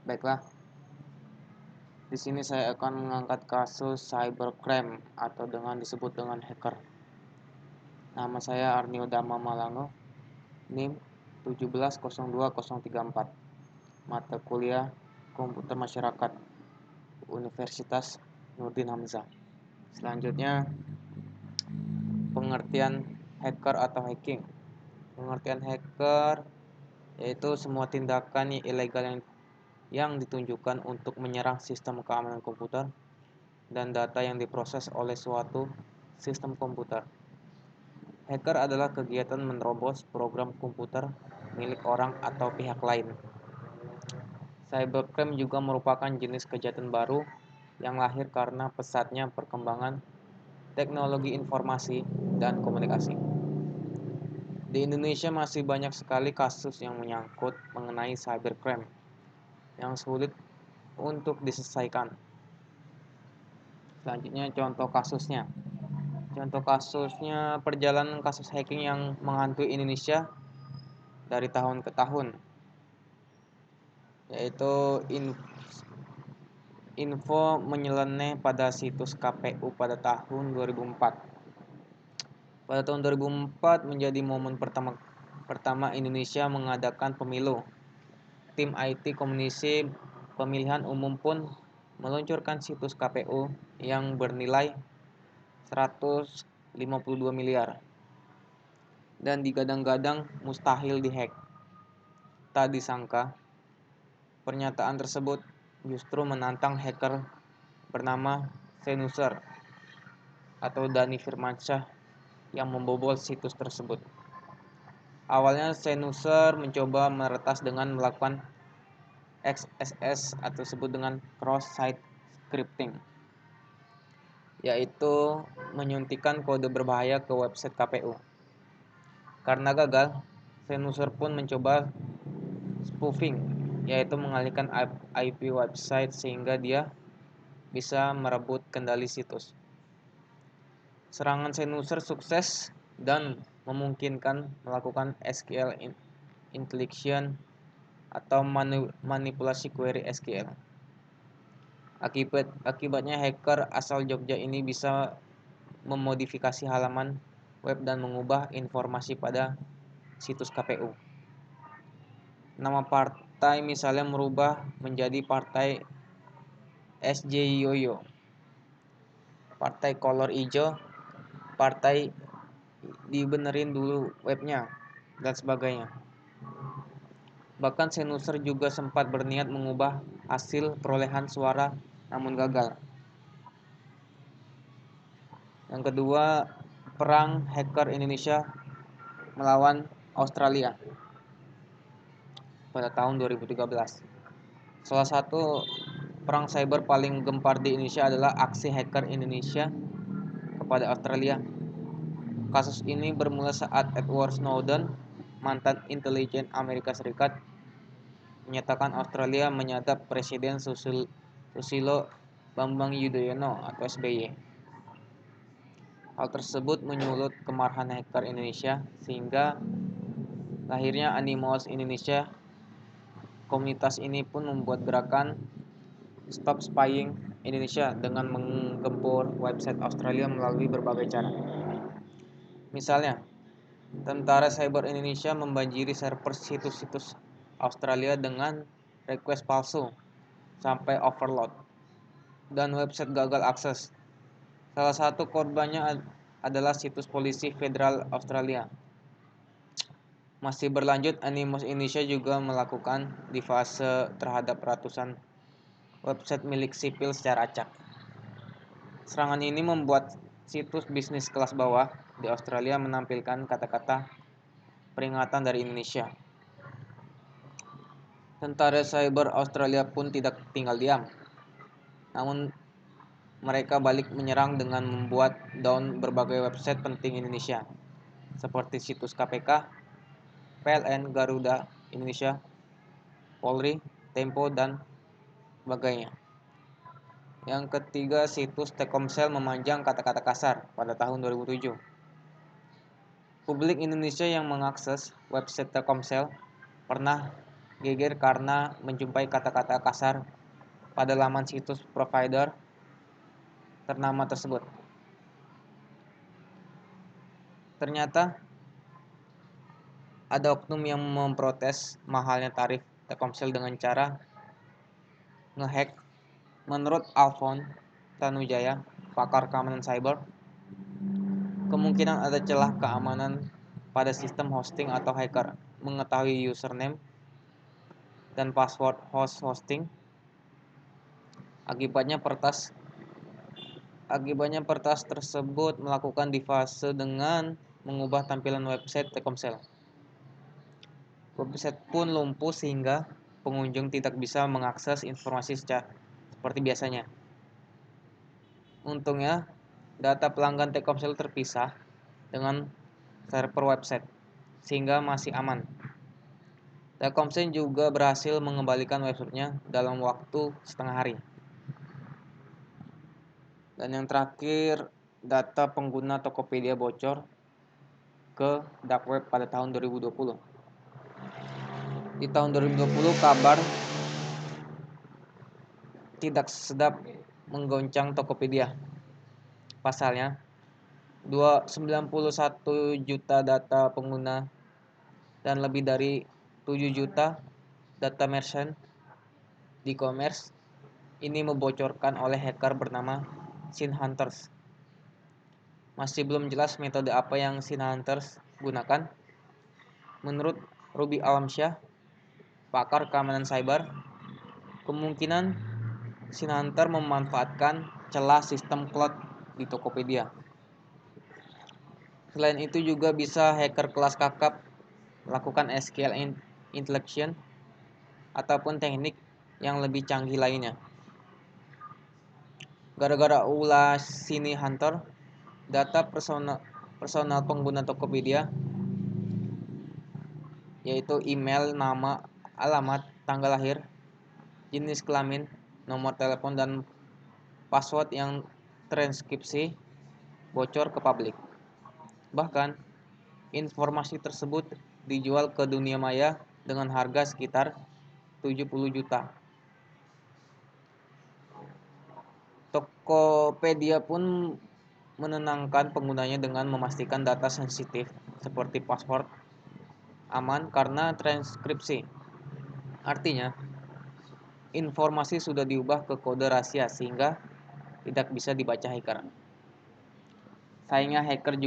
Baiklah, di sini saya akan mengangkat kasus cybercrime atau disebut dengan hacker. Nama saya Arnio Dama Malango, NIM 1702034, mata kuliah Komputer Masyarakat, Universitas Nurdin Hamzah. Selanjutnya, pengertian hacker atau hacking. Pengertian hacker yaitu semua tindakan ilegal yang ditunjukkan untuk menyerang sistem keamanan komputer dan data yang diproses oleh suatu sistem komputer. Hacker adalah kegiatan menerobos program komputer milik orang atau pihak lain. Cybercrime juga merupakan jenis kejahatan baru yang lahir karena pesatnya perkembangan teknologi informasi dan komunikasi. Di Indonesia masih banyak sekali kasus yang menyangkut mengenai cybercrime yang sulit untuk diselesaikan. Selanjutnya contoh kasusnya. Contoh kasusnya perjalanan kasus hacking yang menghantui Indonesia dari tahun ke tahun, yaitu info menyeleneh pada situs KPU pada tahun 2004. Pada tahun 2004 menjadi momen pertama Indonesia mengadakan pemilu. Tim IT Komisi Pemilihan Umum pun meluncurkan situs KPU yang bernilai 152 miliar dan digadang-gadang mustahil dihack. Tak disangka, pernyataan tersebut justru menantang hacker bernama Senuser atau Dani Firmansyah yang membobol situs tersebut. Awalnya Senuser mencoba meretas dengan melakukan XSS atau disebut dengan cross-site scripting, yaitu menyuntikkan kode berbahaya ke website KPU. Karena gagal, Senuser pun mencoba spoofing, yaitu mengalihkan IP website sehingga dia bisa merebut kendali situs. Serangan Senuser sukses dan memungkinkan melakukan SQL injection atau manipulasi query SQL. Akibatnya hacker asal Jogja ini bisa memodifikasi halaman web dan mengubah informasi pada situs KPU. Nama partai misalnya merubah menjadi Partai SJ Yoyo, Partai Kolor Ijo, Partai dibenerin dulu webnya, dan sebagainya. Bahkan Senuser juga sempat berniat mengubah hasil perolehan suara namun gagal. Yang kedua, perang hacker Indonesia melawan Australia pada tahun 2013. Salah satu perang cyber paling gempar di Indonesia adalah aksi hacker Indonesia kepada Australia. Kasus ini bermula saat Edward Snowden, mantan intelijen Amerika Serikat, menyatakan Australia menyadap Presiden Susilo Bambang Yudhoyono atau SBY. Hal tersebut menyulut kemarahan hacker Indonesia sehingga lahirnya Animals Indonesia. Komunitas ini pun membuat gerakan Stop Spying Indonesia dengan menggempur website Australia melalui berbagai cara. Misalnya, Tentara Cyber Indonesia membanjiri server situs-situs Australia dengan request palsu sampai overload dan website gagal akses. Salah satu korbannya adalah situs polisi federal Australia. Masih berlanjut, Animus Indonesia juga melakukan divase terhadap ratusan website milik sipil secara acak. Serangan ini membuat situs bisnis kelas bawah di Australia menampilkan kata-kata peringatan dari Indonesia. Tentara cyber Australia pun tidak tinggal diam. Namun mereka balik menyerang dengan membuat down berbagai website penting Indonesia, seperti situs KPK, PLN, Garuda Indonesia, Polri, Tempo, dan sebagainya. Yang ketiga, situs Telkomsel memanjang kata-kata kasar pada tahun 2007. Publik Indonesia yang mengakses website Telkomsel pernah geger karena menjumpai kata-kata kasar pada laman situs provider ternama tersebut. Ternyata ada oknum yang memprotes mahalnya tarif Telkomsel dengan cara ngehack. Menurut Alfon Tanujaya, pakar keamanan cyber, kemungkinan ada celah keamanan pada sistem hosting atau hacker mengetahui username dan password host hosting. Akibatnya peretas tersebut melakukan defase dengan mengubah tampilan website Telkomsel. Website pun lumpuh sehingga pengunjung tidak bisa mengakses informasi seperti biasanya. Untungnya, data pelanggan Telkomsel terpisah dengan server website, sehingga masih aman. Telkomsel juga berhasil mengembalikan websitenya dalam waktu setengah hari. Dan yang terakhir, data pengguna Tokopedia bocor ke dark web pada tahun 2020. Di tahun 2020, kabar tidak sedap menggoncang Tokopedia. Pasalnya, 91 juta data pengguna dan lebih dari 7 juta data merchant di e-commerce ini dibocorkan oleh hacker bernama ShinHunters. Masih belum jelas metode apa yang ShinHunters gunakan. Menurut Ruby Alamsyah, pakar keamanan cyber, kemungkinan ShinHunter memanfaatkan celah sistem cloud di Tokopedia. Selain itu juga bisa hacker kelas kakap melakukan SQL injection ataupun teknik yang lebih canggih lainnya. Gara-gara ulah ShinHunter, data personal pengguna Tokopedia yaitu email, nama, alamat, tanggal lahir, jenis kelamin, nomor telepon, dan password yang transkripsi bocor ke publik. Bahkan, informasi tersebut dijual ke dunia maya dengan harga sekitar 70 juta. Tokopedia pun menenangkan penggunanya dengan memastikan data sensitif seperti password aman karena transkripsi. Artinya, informasi sudah diubah ke kode rahasia sehingga tidak bisa dibaca hacker. Sayangnya hacker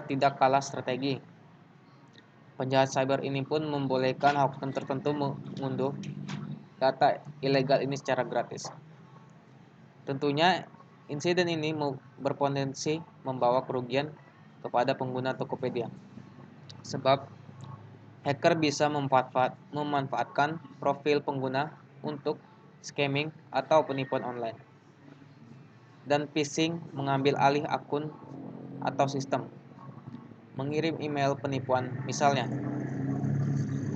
tidak kalah strategi. Penjahat cyber ini pun membolehkan oknum tertentu mengunduh data ilegal ini secara gratis. Tentunya insiden ini berpotensi membawa kerugian kepada pengguna Tokopedia. Sebab hacker bisa memanfaatkan profil pengguna untuk scamming atau penipuan online. Dan phishing mengambil alih akun atau sistem. Mengirim email penipuan misalnya.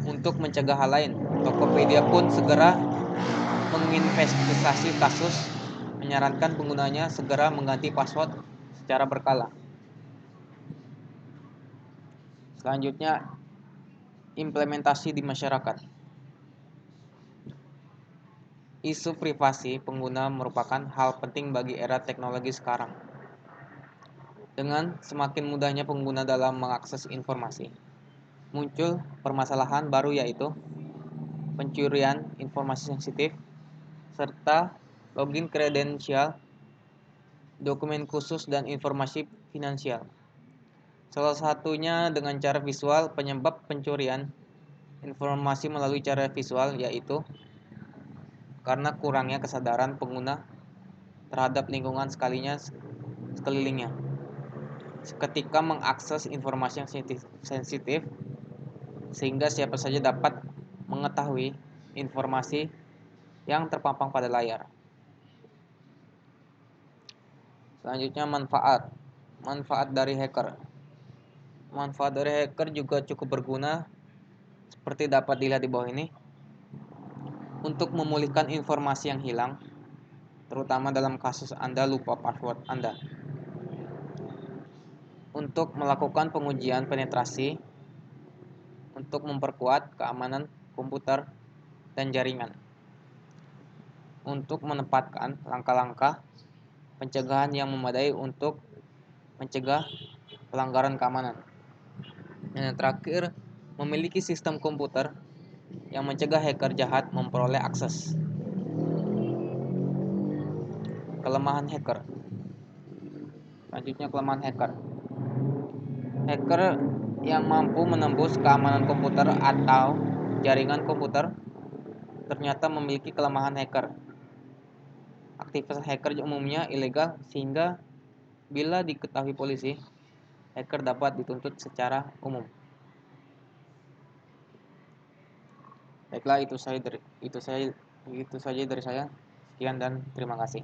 Untuk mencegah hal lain, Tokopedia pun segera menginvestigasi kasus, menyarankan penggunanya segera mengganti password secara berkala. Selanjutnya, implementasi di masyarakat. Isu privasi pengguna merupakan hal penting bagi era teknologi sekarang. Dengan semakin mudahnya pengguna dalam mengakses informasi, muncul permasalahan baru yaitu pencurian informasi sensitif, serta login kredensial, dokumen khusus, dan informasi finansial. Salah satunya dengan cara visual. Penyebab pencurian informasi melalui cara visual yaitu karena kurangnya kesadaran pengguna terhadap lingkungan sekelilingnya. Ketika mengakses informasi yang sensitif, sehingga siapa saja dapat mengetahui informasi yang terpampang pada layar. Selanjutnya, manfaat dari hacker. Manfaat dari hacker juga cukup berguna, seperti dapat dilihat di bawah ini, untuk memulihkan informasi yang hilang, terutama dalam kasus Anda lupa password Anda. Untuk melakukan pengujian penetrasi untuk memperkuat keamanan komputer dan jaringan, untuk menempatkan langkah-langkah pencegahan yang memadai untuk mencegah pelanggaran keamanan. Dan yang terakhir, memiliki sistem komputer yang mencegah hacker jahat memperoleh akses. Kelemahan hacker. Selanjutnya, kelemahan hacker. Hacker yang mampu menembus keamanan komputer atau jaringan komputer ternyata memiliki kelemahan hacker. Aktivitas hacker umumnya ilegal sehingga bila diketahui polisi, hacker dapat dituntut secara umum. Baiklah, itu saja dari saya. Sekian dan terima kasih.